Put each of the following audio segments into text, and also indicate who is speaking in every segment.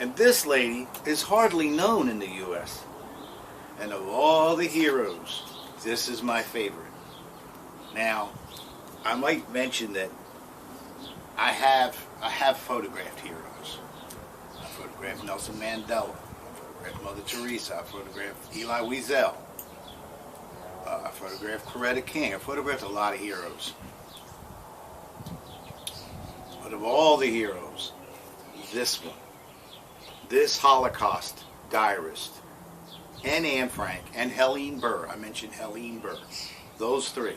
Speaker 1: And this lady is hardly known in the U.S. And of all the heroes, this is my favorite. Now, I might mention that I have photographed heroes. I photographed Nelson Mandela. I photographed Mother Teresa. I photographed Elie Wiesel. I photographed Coretta King. I photographed a lot of heroes. But of all the heroes, this one, this Holocaust diarist, and Anne Frank, and Helene Burr, I mentioned Helene Burr, those three,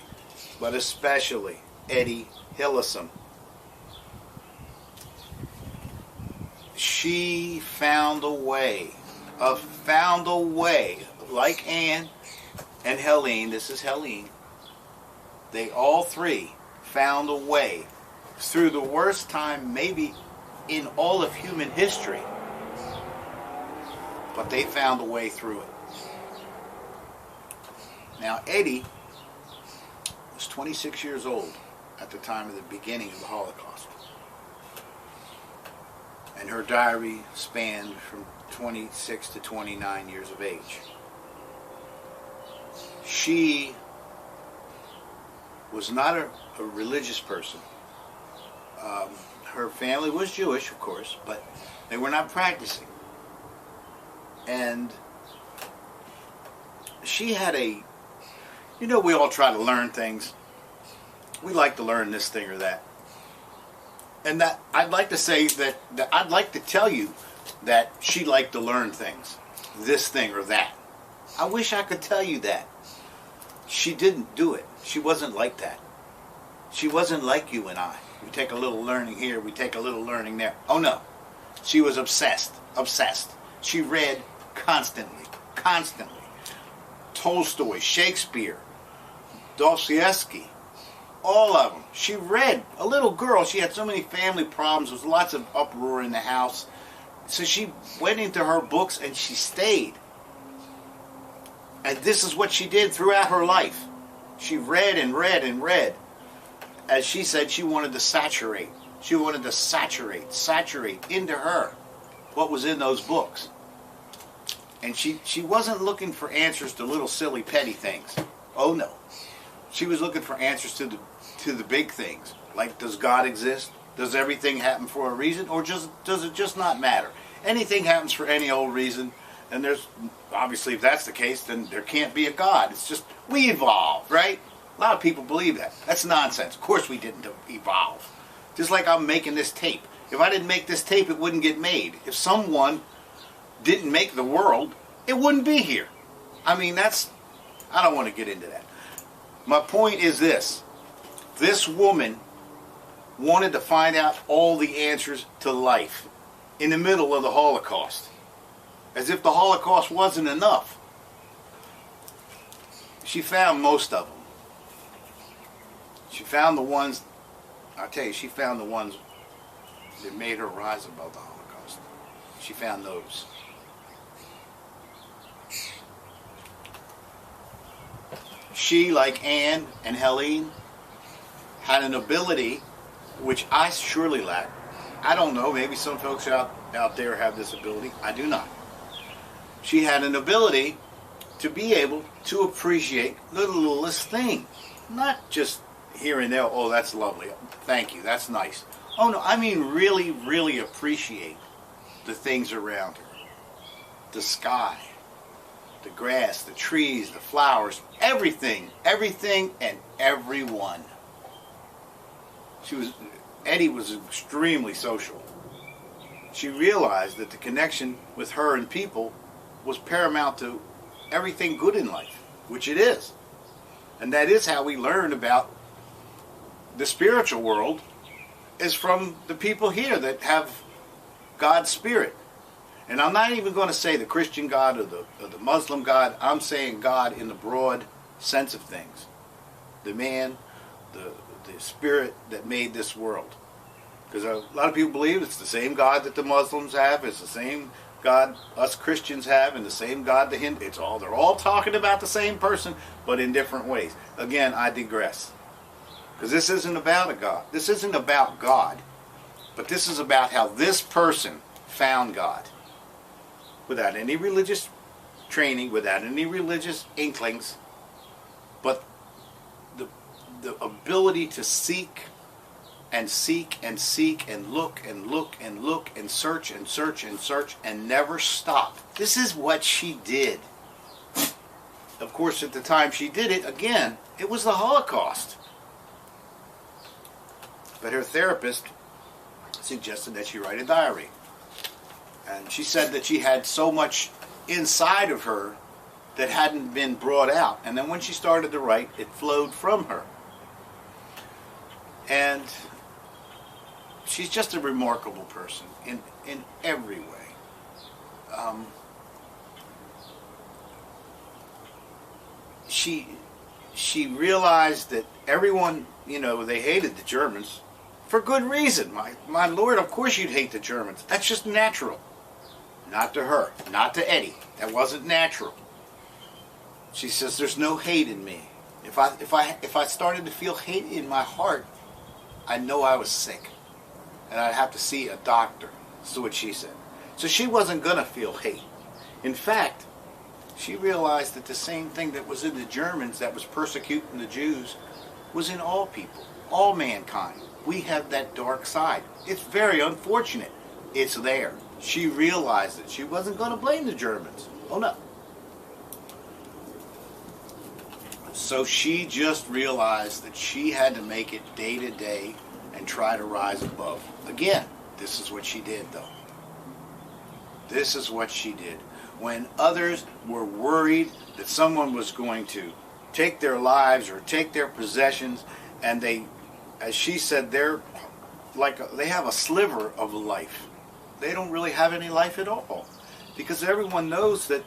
Speaker 1: but especially Etty Hillesum. She found a way, like Anne and Helene, this is Helene, they all three found a way through the worst time maybe in all of human history, but they found a way through it. Now, Etty was 26 years old at the time of the beginning of the Holocaust. And her diary spanned from 26 to 29 years of age. She was not a religious person. Her family was Jewish, of course, but they were not practicing. And she had a, you know, we all try to learn things. We like to learn this thing or that. And that I'd like to say that I'd like to tell you that she liked to learn things, this thing or that. I wish I could tell you that. She didn't do it. She wasn't like that. She wasn't like you and I. We take a little learning here, we take a little learning there. Oh no. She was obsessed. She read constantly. Tolstoy, Shakespeare, Dostoevsky, all of them. She read. A little girl, she had so many family problems. There was lots of uproar in the house. So she went into her books and she stayed. And this is what she did throughout her life. She read and read and read. As she said, she wanted to saturate. She wanted to saturate into her what was in those books. And she wasn't looking for answers to little silly petty things. Oh no. She was looking for answers to the big things. Like, does God exist? Does everything happen for a reason? Or does it just not matter? Anything happens for any old reason. And there's, obviously if that's the case, then there can't be a God. It's just, we evolved, right? A lot of people believe that. That's nonsense. Of course we didn't evolve. Just like I'm making this tape. If I didn't make this tape, it wouldn't get made. If someone didn't make the world, it wouldn't be here. I mean, I don't want to get into that. My point is this. This woman wanted to find out all the answers to life in the middle of the Holocaust. As if the Holocaust wasn't enough. She found most of them. She found the ones, I'll tell you, she found the ones that made her rise above the Holocaust. She found those. She, like Anne and Helene, had an ability which I surely lack. I don't know, maybe some folks out there have this ability. I do not. She had an ability to be able to appreciate the littlest thing. Not just here and there, oh, that's lovely, thank you, that's nice. Oh no, I mean really, really appreciate the things around her. The sky, the grass, the trees, the flowers, everything and everyone. Etty was extremely social. She realized that the connection with her and people was paramount to everything good in life, which it is. And that is how we learn about the spiritual world, is from the people here that have God's Spirit. And I'm not even going to say the Christian God or the Muslim God. I'm saying God in the broad sense of things. The man, the Spirit that made this world. Because a lot of people believe it's the same God that the Muslims have, it's the same God us Christians have, and the same God the Hindu. They're all talking about the same person, but in different ways. Again, I digress. Because this isn't about a God. This isn't about God. But this is about how this person found God. without any religious training, without any religious inklings, but the ability to seek and seek and seek and look and look and look and search and search and search and never stop. This is what she did. Of course, at the time she did it, again, it was the Holocaust. But her therapist suggested that she write a diary. And she said that she had so much inside of her that hadn't been brought out. And then when she started to write, it flowed from her. And she's just a remarkable person in every way. She realized that everyone, they hated the Germans for good reason. My Lord, of course you'd hate the Germans. That's just natural. Not to her, not to Etty. That wasn't natural. She says, there's no hate in me. If I started to feel hate in my heart, I know I was sick. And I'd have to see a doctor. That's what she said. So she wasn't going to feel hate. In fact, she realized that the same thing that was in the Germans that was persecuting the Jews was in all people, all mankind. We have that dark side. It's very unfortunate. It's there. She realized it. She wasn't going to blame the Germans. Oh no. So she just realized that she had to make it day to day and try to rise above. Again, this is what she did though. This is what she did. When others were worried that someone was going to take their lives or take their possessions, and they, as she said, they have a sliver of a life. They don't really have any life at all, because everyone knows that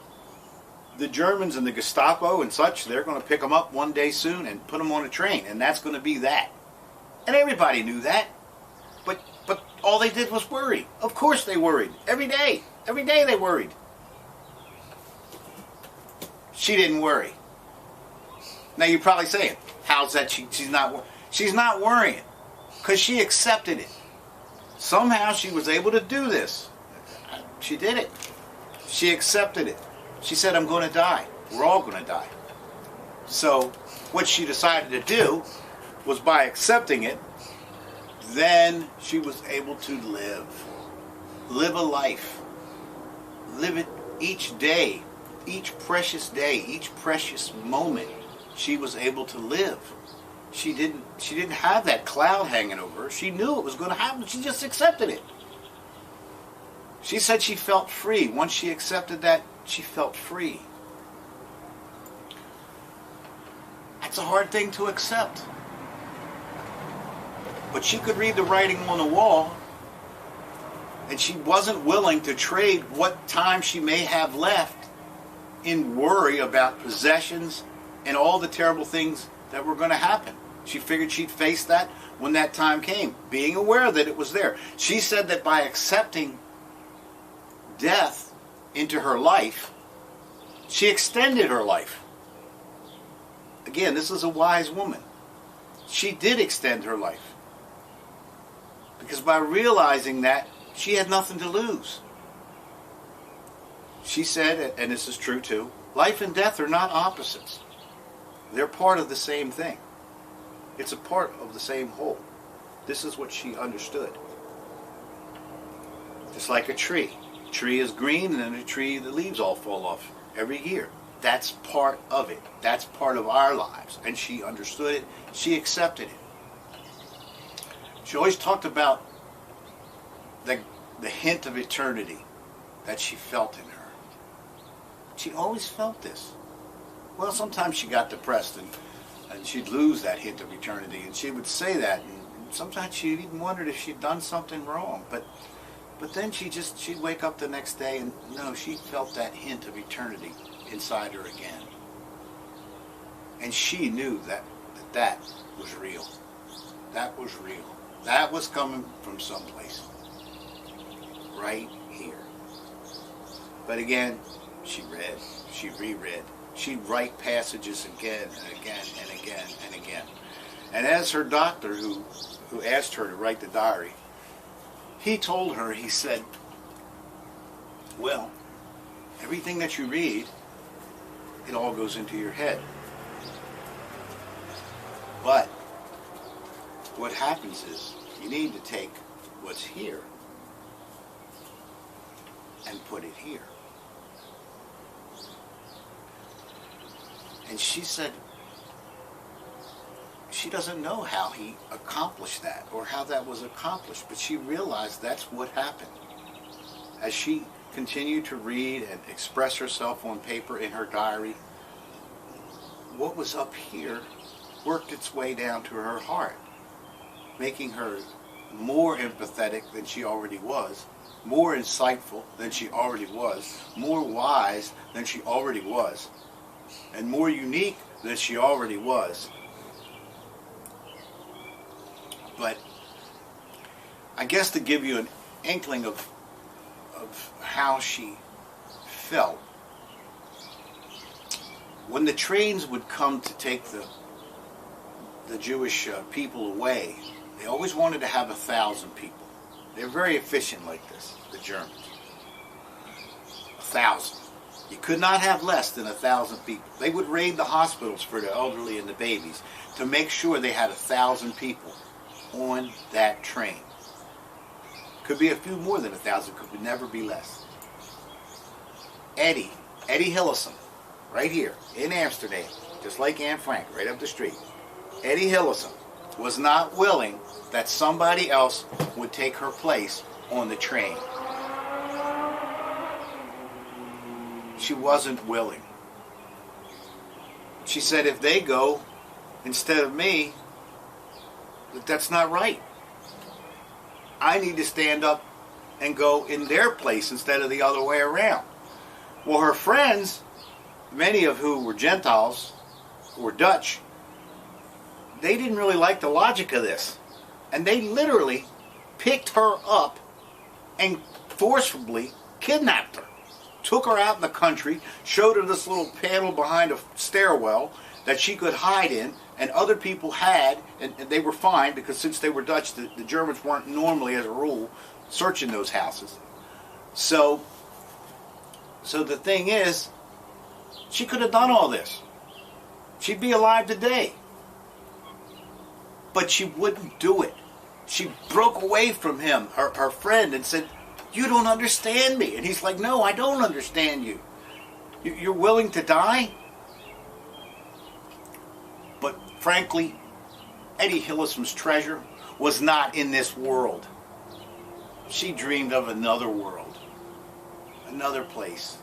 Speaker 1: the Germans and the Gestapo and such, they're going to pick them up one day soon and put them on a train, and that's going to be that. And everybody knew that, but all they did was worry. Of course they worried. Every day they worried. She didn't worry. Now you're probably saying, how's that she's not worrying? Because she accepted it. Somehow she was able to do this. She did it. She accepted it. She said, I'm going to die. We're all going to die. So what she decided to do was, by accepting it, then she was able to live a life. Live it each day, each precious day, each precious moment. She was able to live. She didn't have that cloud hanging over her. She knew it was going to happen. She just accepted it. She said she felt free. Once she accepted that, she felt free. That's a hard thing to accept. But she could read the writing on the wall, and she wasn't willing to trade what time she may have left in worry about possessions and all the terrible things that were going to happen. She figured she'd face that when that time came, being aware that it was there. She said that by accepting death into her life, she extended her life. Again, this is a wise woman. She did extend her life. Because by realizing that, she had nothing to lose. She said, and this is true too, life and death are not opposites. They're part of the same thing. It's a part of the same whole. This is what she understood. Just like a tree. A tree is green, and then a tree, the leaves all fall off every year. That's part of it. That's part of our lives. And she understood it. She accepted it. She always talked about the hint of eternity that she felt in her. She always felt this. Well, sometimes she got depressed and she'd lose that hint of eternity, and she would say that, and sometimes she even wondered if she'd done something wrong. But then she'd wake up the next day, and no, she felt that hint of eternity inside her again. And she knew that was real. That was real. That was coming from someplace. Right here. But again, she read, she reread. She'd write passages again and again and again and again. And as her doctor, who asked her to write the diary, he told her, he said, well, Everything that you read, it all goes into your head. But what happens is you need to take what's here and put it here. And she said she doesn't know how he accomplished that or how that was accomplished, but she realized that's what happened. As she continued to read and express herself on paper in her diary, what was up here worked its way down to her heart, making her more empathetic than she already was, more insightful than she already was, more wise than she already was, and more unique than she already was. But I guess to give you an inkling of how she felt, when the trains would come to take the Jewish people away, they always wanted to have 1,000 people. They're very efficient like this, the Germans. 1,000. You could not have less than 1,000 people. They would raid the hospitals for the elderly and the babies to make sure they had 1,000 people on that train. Could be a few more than 1,000, could never be less. Etty Hillesum, right here in Amsterdam, just like Anne Frank, right up the street. Etty Hillesum was not willing that somebody else would take her place on the train. She wasn't willing. She said, if they go instead of me, that's not right. I need to stand up and go in their place instead of the other way around. Well, her friends, many of who were Gentiles, or Dutch, they didn't really like the logic of this. And they literally picked her up and forcibly kidnapped her. Took her out in the country, showed her this little panel behind a stairwell that she could hide in, and other people had, and they were fine, because since they were Dutch, the Germans weren't normally, as a rule, searching those houses. So the thing is, she could have done all this. She'd be alive today. But she wouldn't do it. She broke away from him, her friend, and said, you don't understand me. And he's like, no, I don't understand you. You're willing to die? But frankly, Etty Hillesum's treasure was not in this world. She dreamed of another world, another place,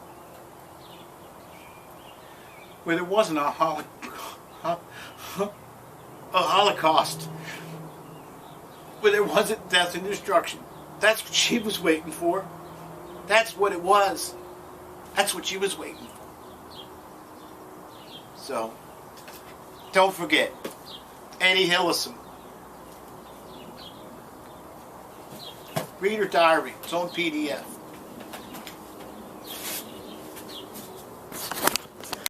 Speaker 1: where there wasn't a Holocaust, where there wasn't death and destruction. That's what she was waiting for. That's what it was. That's what she was waiting for. So, don't forget, Etty Hillesum. Read her diary. It's on PDF.